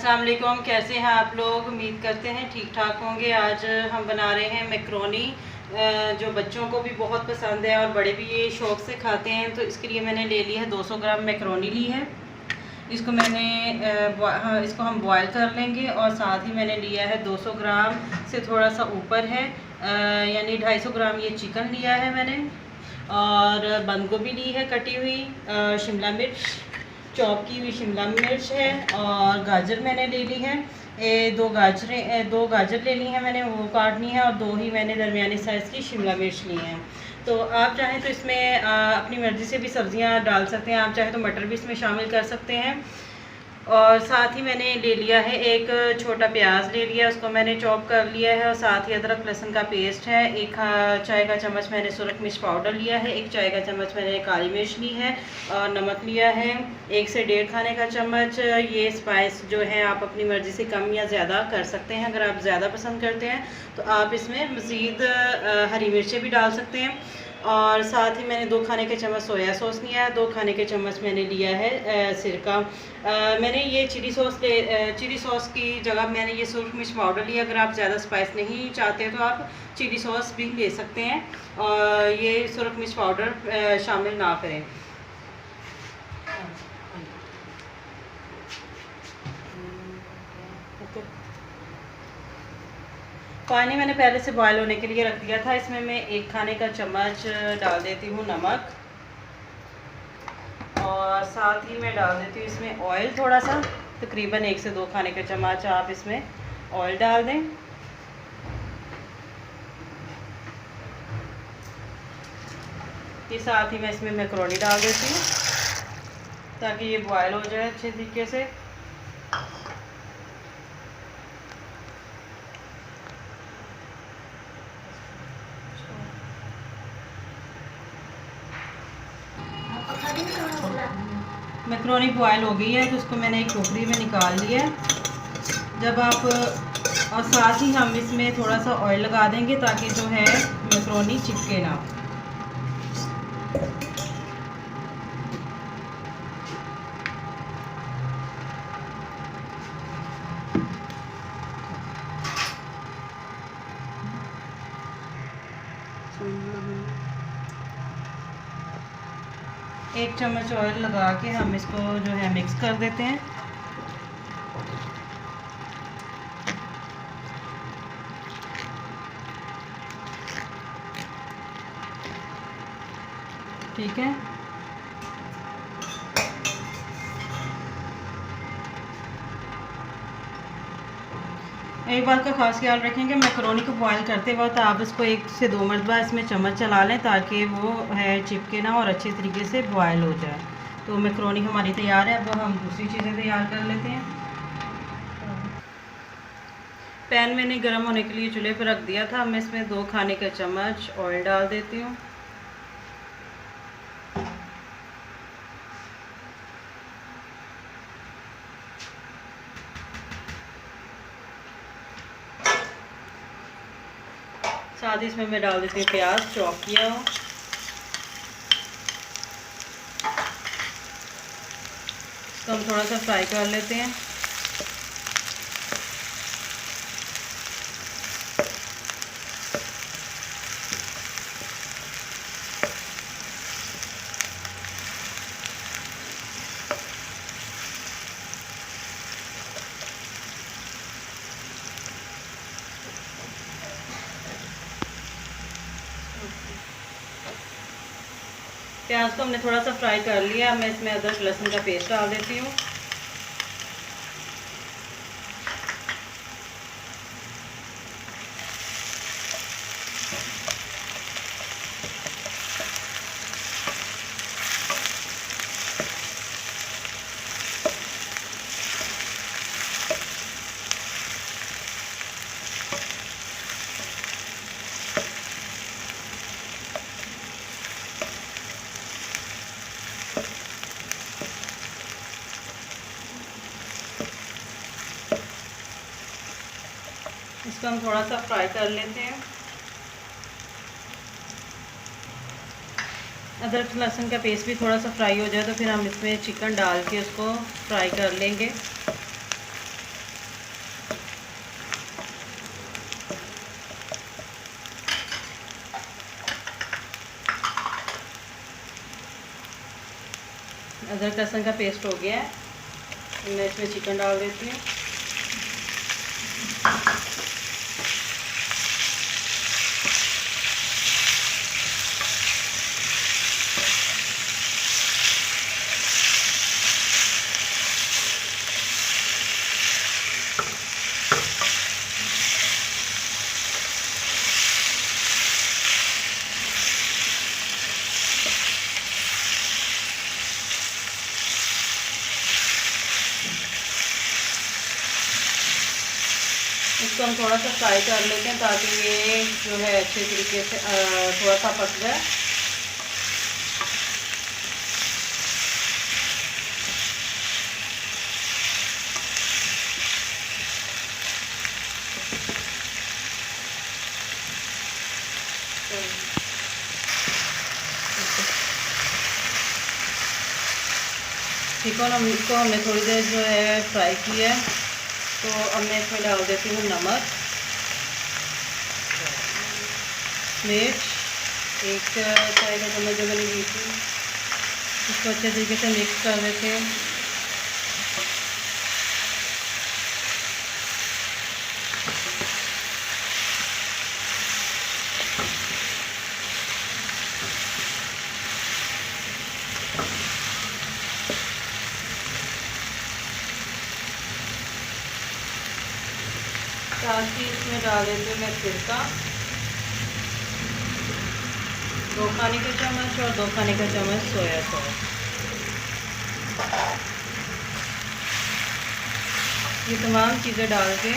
अस्सलाम वालेकुम। कैसे हैं आप लोग? उम्मीद करते हैं ठीक ठाक होंगे। आज हम बना रहे हैं मैक्रोनी, जो बच्चों को भी बहुत पसंद है और बड़े भी ये शौक़ से खाते हैं। तो इसके लिए मैंने ले लिया है 200 ग्राम मैक्रोनी ली है। इसको मैंने इसको हम बॉयल कर लेंगे। और साथ ही मैंने लिया है 200 ग्राम से थोड़ा सा ऊपर है, यानी 250 ग्राम ये चिकन लिया है मैंने। और बंद गोभी ली है कटी हुई, शिमला मिर्च चॉप की हुई शिमला मिर्च है, और गाजर मैंने ले ली है। दो गाजर ले ली है मैंने, वो काटनी है। और 2 ही मैंने दरमियानी साइज़ की शिमला मिर्च ली हैं। तो आप चाहें तो इसमें अपनी मर्ज़ी से भी सब्ज़ियां डाल सकते हैं। आप चाहें तो मटर भी इसमें शामिल कर सकते हैं। और साथ ही मैंने ले लिया है एक छोटा प्याज ले लिया, उसको मैंने चॉप कर लिया है। और साथ ही अदरक लहसुन का पेस्ट है। 1 चाय का चम्मच मैंने सुरख मिर्च पाउडर लिया है। 1 चाय का चम्मच मैंने काली मिर्च ली है। और नमक लिया है 1 से 1.5 खाने का चम्मच। ये स्पाइस जो है आप अपनी मर्ज़ी से कम या ज़्यादा कर सकते हैं। अगर आप ज़्यादा पसंद करते हैं तो आप इसमें मज़ीद हरी मिर्चें भी डाल सकते हैं। और साथ ही मैंने 2 खाने के चम्मच सोया सॉस लिया है। 2 खाने के चम्मच मैंने लिया है सिरका। मैंने ये चिली सॉस की जगह मैंने ये सुरख मिर्च पाउडर लिया। अगर आप ज़्यादा स्पाइस नहीं चाहते तो आप चिली सॉस भी ले सकते हैं, और ये सुरख मिर्च पाउडर शामिल ना करें। पानी मैंने पहले से बॉयल होने के लिए रख दिया था। इसमें मैं 1 खाने का चम्मच डाल देती हूँ नमक। और साथ ही मैं डाल देती हूँ इसमें ऑयल थोड़ा सा, तकरीबन 1 से 2 खाने का चम्मच आप इसमें ऑयल डाल दें। ये साथ ही मैं इसमें मैक्रोनी डाल देती हूँ ताकि ये बॉयल हो जाए अच्छे तरीके से। मैक्रोनी बॉयल हो गई है तो उसको मैंने एक टोकरी में निकाल लिया है। जब आप और साथ ही हम इसमें थोड़ा सा ऑयल लगा देंगे ताकि जो है मैक्रोनी चिपके ना। एक चम्मच ऑयल लगा के हम इसको जो है मिक्स कर देते हैं। ठीक है, एक बात का ख़ास ख्याल रखें कि मैक्रोनी को बॉयल करते वक्त आप इसको 1 से 2 मरतबा इसमें चम्मच चला लें ताकि वो है चिपके ना और अच्छे तरीके से बॉयल हो जाए। तो मैक्रोनी हमारी तैयार है। अब हम दूसरी चीज़ें तैयार कर लेते हैं। पैन मैंने गर्म होने के लिए चूल्हे पर रख दिया था। मैं इसमें 2 खाने का चम्मच ऑयल डाल देती हूँ। साथ ही इसमें मैं डाल देती हूँ प्याज चॉप किया हो। इसको हम थोड़ा सा फ्राई कर लेते हैं। प्याज को हमने थोड़ा सा फ्राई कर लिया। मैं इसमें अदरक लहसुन का पेस्ट डाल देती हूँ। इसको हम थोड़ा सा फ्राई कर लेते हैं। अदरक लहसुन का पेस्ट भी थोड़ा सा फ्राई हो जाए तो फिर हम इसमें चिकन डाल के उसको फ्राई कर लेंगे। अदरक लहसुन का पेस्ट हो गया है। मैं इसमें चिकन डाल देती हूँ। इसको हम थोड़ा सा फ्राई कर लेते हैं ताकि ये जो है अच्छे तरीके से थोड़ा सा पक जाए। चिकन इसको हमने थोड़ी देर जो है फ्राई किया है, तो अब मैं इसमें डाल देती हूँ नमक, मिर्च, 1 चाय का चम्मच जो मैंने ली थी। इसको अच्छे तरीके से मिक्स कर देते हैं। साथ ही इसमें डाल देती हूँ मैं सिरका, 2 खाने का चम्मच और 2 खाने का चम्मच सोया सॉस। ये तमाम चीज़ें डाल के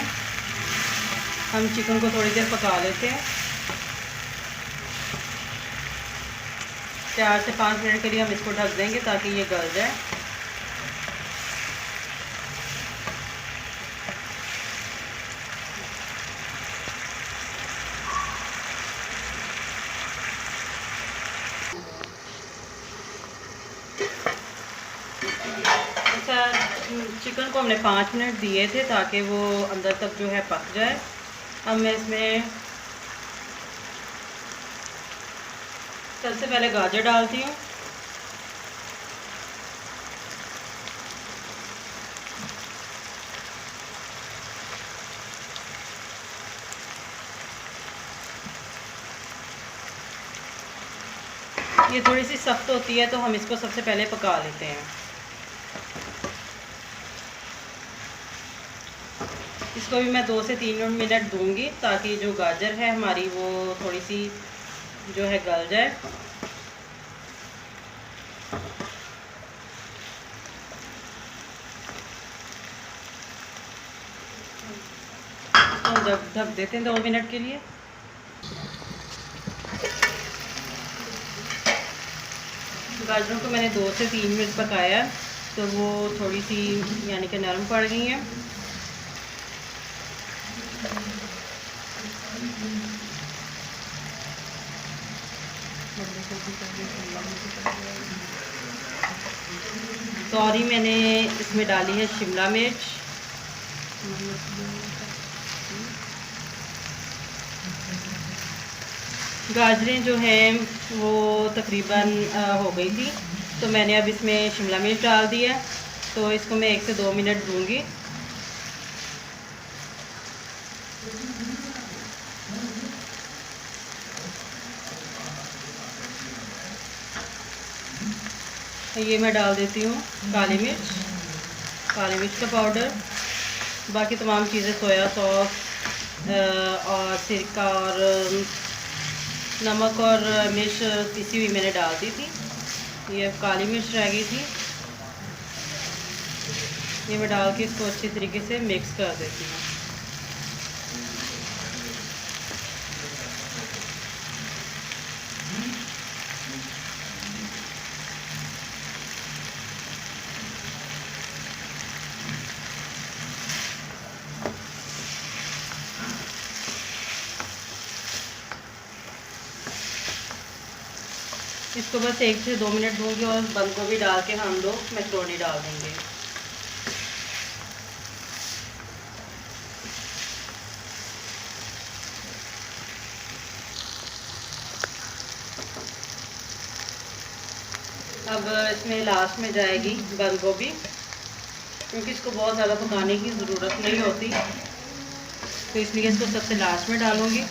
हम चिकन को थोड़ी देर पका लेते हैं। 4 से 5 मिनट के लिए हम इसको ढक देंगे ताकि ये गल जाए। चिकन को हमने 5 मिनट दिए थे ताकि वो अंदर तक जो है पक जाए। अब मैं इसमें सबसे पहले गाजर डालती हूँ। ये थोड़ी सी सख्त होती है तो हम इसको सबसे पहले पका लेते हैं। इसको भी मैं 2 से 3 मिनट दूंगी ताकि जो गाजर है हमारी वो थोड़ी सी जो है गल जाए। इसको ढक देते हैं 2 मिनट के लिए। गाजरों को मैंने 2 से 3 मिनट पकाया तो वो थोड़ी सी यानी कि नरम पड़ गई हैं। सॉरी, मैंने इसमें डाली है शिमला मिर्च। गाजरें जो हैं वो तकरीबन हो गई थी, तो मैंने अब इसमें शिमला मिर्च डाल दिया। तो इसको मैं 1 से 2 मिनट दूंगी। ये मैं डाल देती हूँ काली मिर्च का पाउडर, बाकी तमाम चीज़ें सोया सॉस और सिरका और नमक और मिर्च पिसी हुई मैंने डाल दी थी। ये काली मिर्च रह गई थी, ये मैं डाल के इसको अच्छी तरीके से मिक्स कर देती हूँ। इसको बस 1 से 2 मिनट दूंगी और बंद गोभी डाल के हम लोग मैक्रोनी डाल देंगे। अब इसमें लास्ट में जाएगी बंद गोभी, क्योंकि इसको बहुत ज़्यादा पकाने की ज़रूरत नहीं होती, तो इसलिए इसको सबसे लास्ट में डालूँगी।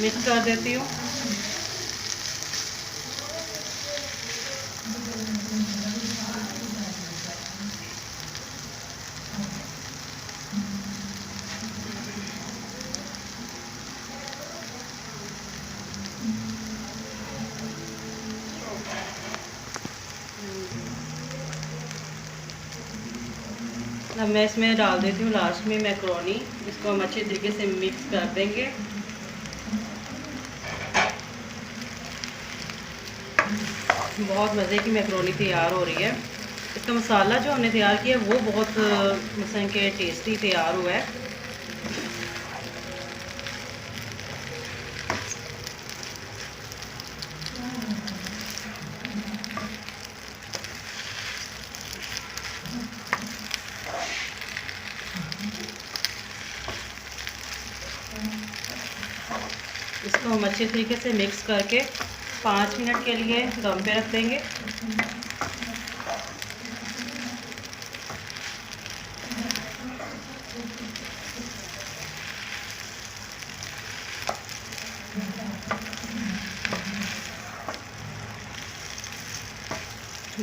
मिक्स कर देती हूँ। अब मैं इसमें डाल देती हूँ लास्ट में मैक्रोनी। इसको हम अच्छे तरीके से मिक्स कर देंगे। बहुत मज़े की मैक्रोनी तैयार हो रही है। इसका मसाला जो हमने तैयार किया है वो बहुत मसलन के टेस्टी तैयार हुआ है। इसको हम अच्छे तरीके से मिक्स करके 5 मिनट के लिए दम पे रख देंगे।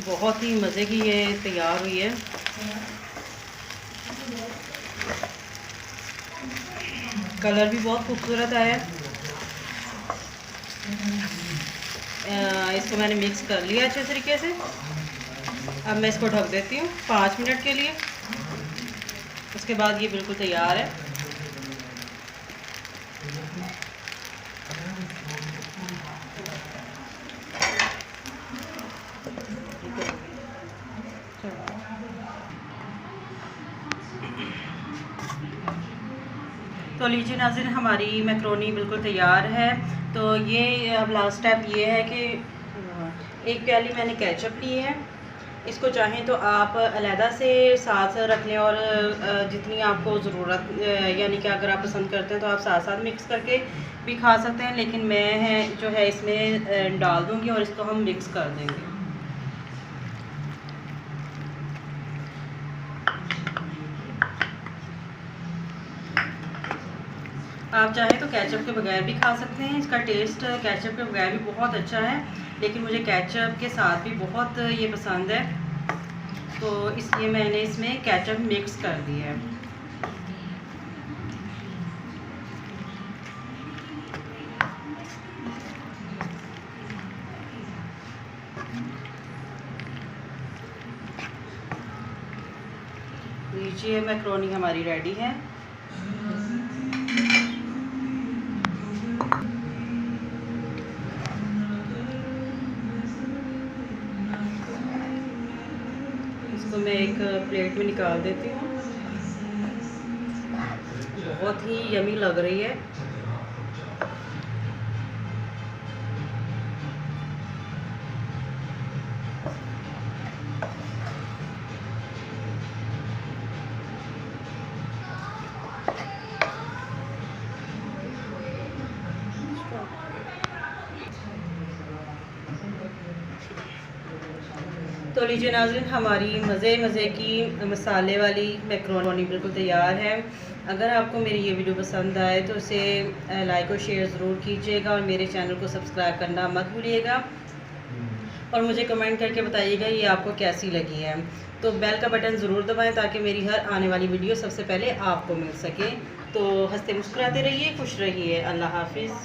बहुत ही मज़े की ये तैयार हुई है। कलर भी बहुत खूबसूरत आया है। इसको मैंने मिक्स कर लिया अच्छे तरीके से। अब मैं इसको ढक देती हूँ 5 मिनट के लिए। उसके बाद ये बिल्कुल तैयार है। तो लीजिए नाज़रीन, हमारी मैक्रोनी बिल्कुल तैयार है। तो ये अब लास्ट स्टेप ये है कि एक प्याली मैंने केचप ली है। इसको चाहें तो आप अलहदा से साथ रख लें और जितनी आपको ज़रूरत यानी कि अगर आप पसंद करते हैं तो आप साथ साथ मिक्स करके भी खा सकते हैं, लेकिन मैं जो है इसमें डाल दूँगी और इसको हम मिक्स कर देंगे। आप चाहें तो केचप के बगैर भी खा सकते हैं। इसका टेस्ट केचप के बगैर भी बहुत अच्छा है, लेकिन मुझे केचप के साथ भी बहुत ये पसंद है, तो इसलिए मैंने इसमें केचप मिक्स कर दिया है। लीजिए, मैक्रोनी हमारी रेडी है। इसको मैं एक प्लेट में निकाल देती हूँ। बहुत ही यमी लग रही है। तो लीजिए नाज़रीन, हमारी मज़े की मसाले वाली मैक्रोनी बिल्कुल तैयार है। अगर आपको मेरी ये वीडियो पसंद आए तो इसे लाइक और शेयर ज़रूर कीजिएगा और मेरे चैनल को सब्सक्राइब करना मत भूलिएगा और मुझे कमेंट करके बताइएगा ये आपको कैसी लगी है। तो बेल का बटन ज़रूर दबाएं ताकि मेरी हर आने वाली वीडियो सबसे पहले आपको मिल सके। तो हंसते मुस्कुराते रहिए, खुश रहिए। अल्लाह हाफिज़।